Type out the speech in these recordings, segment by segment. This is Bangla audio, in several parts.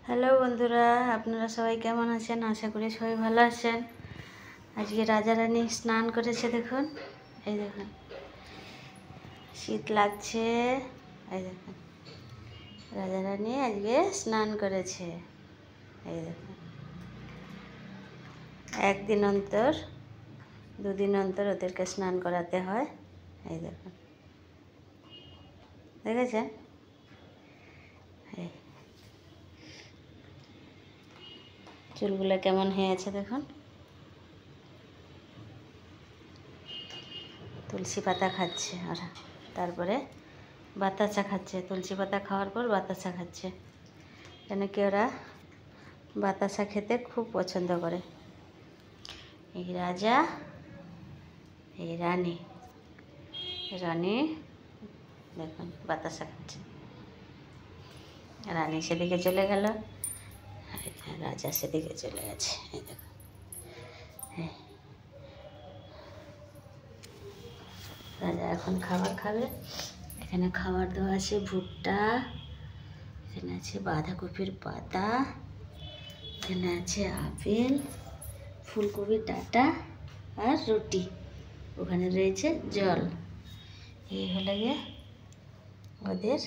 হ্যালো বন্ধুরা, আপনারা সবাই কেমন আছেন? আশা করি সবাই ভালো আছেন। আজকে রাজা রানী স্নান করেছে, দেখুন। এই দেখুন, শীত লাগছে। এই দেখুন, রাজা রানী আজকে স্নান করেছে। এই দেখুন, একদিন অন্তর দুদিন অন্তর ওদেরকে স্নান করাতে হয়। এই দেখুন, দেখেছেন? চুলগুলো কেমন হয়েছে দেখুন। তুলসী পাতা খাচ্ছে ওরা, তারপরে বাতাসা খাচ্ছে। তুলসী পাতা খাওয়ার পর বাতাসা খাচ্ছে, কেন কি ওরা বাতাসা খেতে খুব পছন্দ করে। এই রাজা, এই রানী। রানী দেখুন বাতাসা খাচ্ছে। রানী সেদিকে চলে গেল, রাজা সেদিকে চলে গেছে। এই দেখুন, রাজা এখন খাবার খাবে। এখানে খাবার দেওয়া আছে ভুট্টা, এখানে আছে বাঁধাকপির পাতা, এখানে আছে আপেল, ফুলকপির ডাঁটা আর রুটি। ওখানে রয়েছে জল। এই হলে গিয়ে ওদের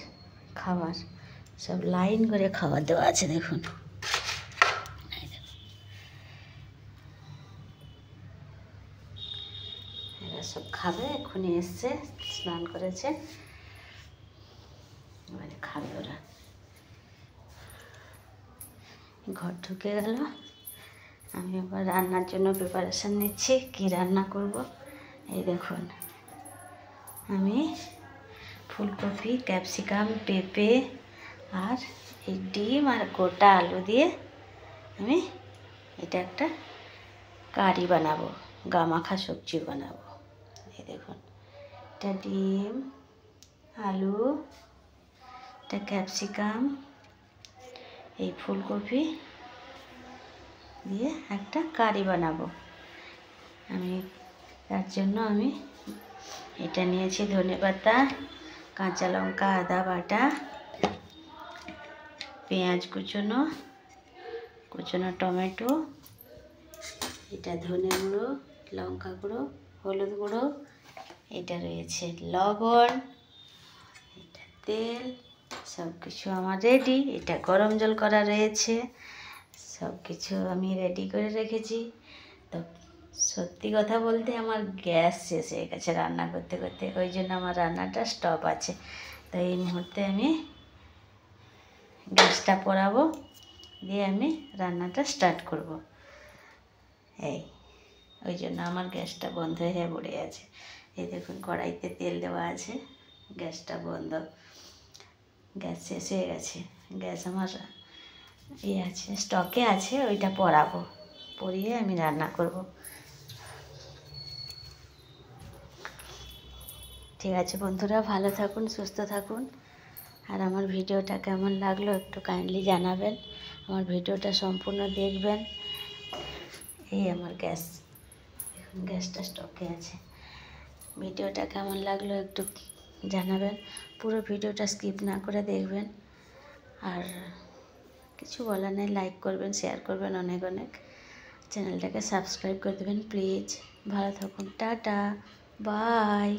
খাবার, সব লাইন করে খাবার দেওয়া আছে দেখুন। এরা সব খাবে, এক্ষুনি এসছে, স্নান করেছে, এবারে খাবে ওরা। ঘর ঢুকে গেল। আমি আবার রান্নার জন্য প্রিপারেশান নিচ্ছি। কি রান্না করব? এই দেখুন, আমি ফুলকপি, ক্যাপসিকাম, পেঁপে আর এই ডিম আর গোটা আলু দিয়ে আমি এটা একটা কারি বানাবো, গামাখা সবজি বানাবো। এই দেখুন, এটা ডিম, আলু, এটা ক্যাপসিকাম, এই ফুলকপি দিয়ে একটা কারি বানাবো আমি। তার জন্য আমি এটা নিয়েছি ধনেপাতা, কাঁচা লঙ্কা, আদা বাটা, পেঁয়াজ কুচনো, টমেটো, এটা ধনে গুঁড়ো, লঙ্কা গুঁড়ো, হলুদ গুঁড়ো, এটা রয়েছে লবণ, এটা তেল, সব কিছু আমার রেডি। এটা গরম জল করা রয়েছে, সব কিছু আমি রেডি করে রেখেছি। তো সত্যি কথা বলতে আমার গ্যাস শেষ হয়ে গেছে রান্না করতে করতে, ওই জন্য আমার রান্নাটা স্টপ আছে। তো এই মুহূর্তে আমি গ্যাসটা পোড়াবো, দিয়ে আমি রান্নাটা স্টার্ট করব। ওই জন্য আমার গ্যাসটা বন্ধ হয়ে পড়ে আছে। এই দেখুন, কড়াইতে তেল দেওয়া আছে, গ্যাসটা বন্ধ, গ্যাস শেষ হয়ে গেছে। গ্যাস আমার আছে, স্টকে আছে, ওইটা পোড়াবো, পরিয়ে আমি রান্না করব। ঠিক আছে বন্ধুরা, ভালো থাকুন, সুস্থ থাকুন। আর আমার ভিডিওটা কেমন লাগলো একটু কাইন্ডলি জানাবেন। আমার ভিডিওটা সম্পূর্ণ দেখবেন। এই আমার গ্যাস, এখন গ্যাসটা স্টকে আছে। ভিডিওটা কেমন লাগলো একটু জানাবেন। পুরো ভিডিওটা স্কিপ না করে দেখবেন। আর কিছু বলার নেই, লাইক করবেন, শেয়ার করবেন অনেক অনেক। চ্যানেলটাকে সাবস্ক্রাইব করে দেবেন প্লিজ। ভালো থাকুন, টাটা, বাই।